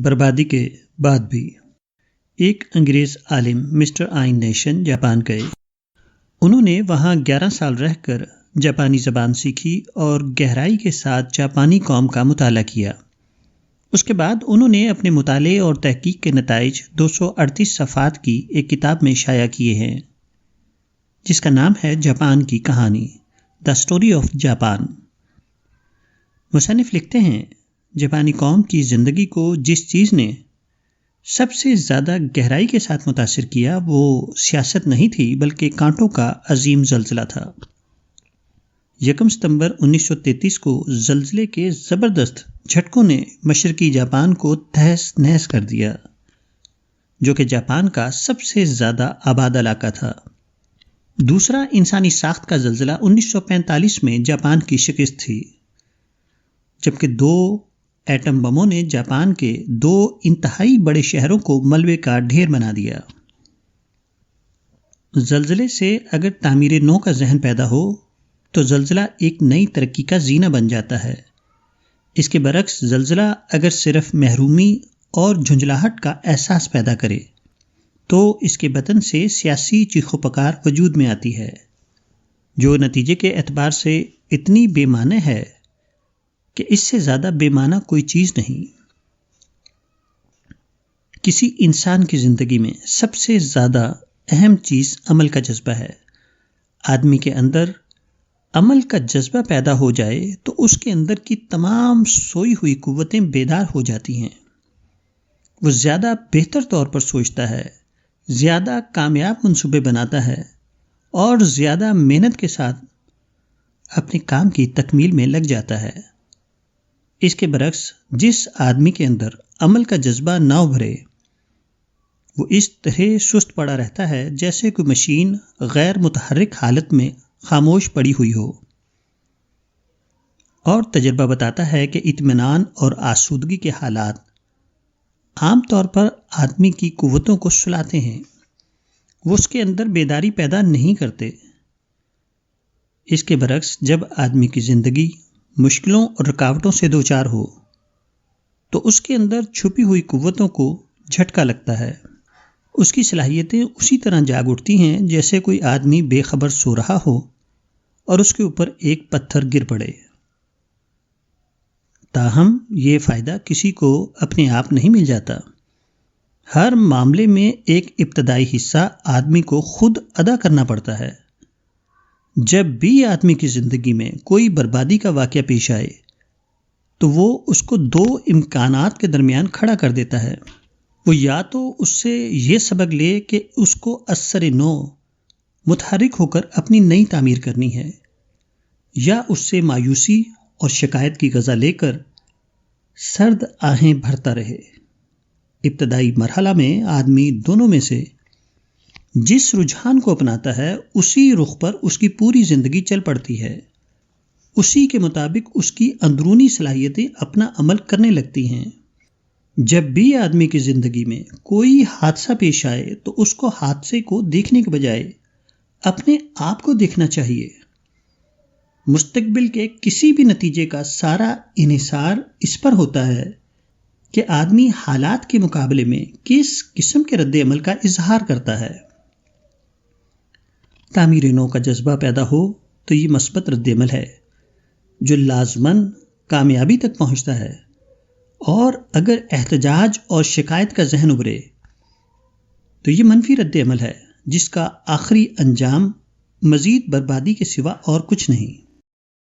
بربادی کے بعد بھی ایک انگریز عالم مسٹر آئن نیشن جاپان گئے۔ انہوں نے وہاں 11 سال رہ کر جاپانی زبان سیکھی اور گہرائی کے ساتھ جاپانی قوم کا مطالعہ کیا۔ اس کے بعد انہوں نے اپنے مطالعے اور تحقیق کے نتائج 238 صفحات کی ایک کتاب میں شائع کیے ہیں، جس کا نام ہے جاپان کی کہانی، دا اسٹوری آف جاپان۔ مصنف لکھتے ہیں، جاپانی قوم کی زندگی کو جس چیز نے سب سے زیادہ گہرائی کے ساتھ متاثر کیا وہ سیاست نہیں تھی، بلکہ کانٹوں کا عظیم زلزلہ تھا۔ 1 ستمبر 1933 کو زلزلے کے زبردست جھٹکوں نے مشرقی جاپان کو تہس نہس کر دیا، جو کہ جاپان کا سب سے زیادہ آباد علاقہ تھا۔ دوسرا انسانی ساخت کا زلزلہ 1945 میں جاپان کی شکست تھی، جبکہ 2 ایٹم بموں نے جاپان کے 2 انتہائی بڑے شہروں کو ملبے کا ڈھیر بنا دیا۔ زلزلے سے اگر تعمیر نو کا ذہن پیدا ہو تو زلزلہ ایک نئی ترقی کا زینہ بن جاتا ہے۔ اس کے برعکس زلزلہ اگر صرف محرومی اور جھنجھلاہٹ کا احساس پیدا کرے تو اس کے بطن سے سیاسی چیخو پکار وجود میں آتی ہے، جو نتیجے کے اعتبار سے اتنی بے معنی ہے کہ اس سے زیادہ بے معنی کوئی چیز نہیں۔ کسی انسان کی زندگی میں سب سے زیادہ اہم چیز عمل کا جذبہ ہے۔ آدمی کے اندر عمل کا جذبہ پیدا ہو جائے تو اس کے اندر کی تمام سوئی ہوئی قوتیں بیدار ہو جاتی ہیں۔ وہ زیادہ بہتر طور پر سوچتا ہے، زیادہ کامیاب منصوبے بناتا ہے اور زیادہ محنت کے ساتھ اپنے کام کی تکمیل میں لگ جاتا ہے۔ اس کے برعکس جس آدمی کے اندر عمل کا جذبہ نہ ابھرے، وہ اس طرح سست پڑا رہتا ہے جیسے کوئی مشین غیر متحرک حالت میں خاموش پڑی ہوئی ہو۔ اور تجربہ بتاتا ہے کہ اطمینان اور آسودگی کے حالات عام طور پر آدمی کی قوتوں کو سلاتے ہیں، وہ اس کے اندر بیداری پیدا نہیں کرتے۔ اس کے برعکس جب آدمی کی زندگی مشکلوں اور رکاوٹوں سے دوچار ہو تو اس کے اندر چھپی ہوئی قوتوں کو جھٹکا لگتا ہے۔ اس کی صلاحیتیں اسی طرح جاگ اٹھتی ہیں جیسے کوئی آدمی بے خبر سو رہا ہو اور اس کے اوپر ایک پتھر گر پڑے۔ تاہم یہ فائدہ کسی کو اپنے آپ نہیں مل جاتا۔ ہر معاملے میں ایک ابتدائی حصہ آدمی کو خود ادا کرنا پڑتا ہے۔ جب بھی آدمی کی زندگی میں کوئی بربادی کا واقعہ پیش آئے تو وہ اس کو 2 امکانات کے درمیان کھڑا کر دیتا ہے۔ وہ یا تو اس سے یہ سبق لے کہ اس کو اثر نو متحرک ہو کر اپنی نئی تعمیر کرنی ہے، یا اس سے مایوسی اور شکایت کی غذا لے کر سرد آہیں بھرتا رہے۔ ابتدائی مرحلہ میں آدمی دونوں میں سے جس رجحان کو اپناتا ہے اسی رخ پر اس کی پوری زندگی چل پڑتی ہے، اسی کے مطابق اس کی اندرونی صلاحیتیں اپنا عمل کرنے لگتی ہیں۔ جب بھی آدمی کی زندگی میں کوئی حادثہ پیش آئے تو اس کو حادثے کو دیکھنے کے بجائے اپنے آپ کو دیکھنا چاہیے۔ مستقبل کے کسی بھی نتیجے کا سارا انحصار اس پر ہوتا ہے کہ آدمی حالات کے مقابلے میں کس قسم کے رد عمل کا اظہار کرتا ہے۔ تعمیر نو کا جذبہ پیدا ہو تو یہ مثبت رد عمل ہے جو لازماً کامیابی تک پہنچتا ہے، اور اگر احتجاج اور شکایت کا ذہن ابھرے تو یہ منفی رد عمل ہے جس کا آخری انجام مزید بربادی کے سوا اور کچھ نہیں۔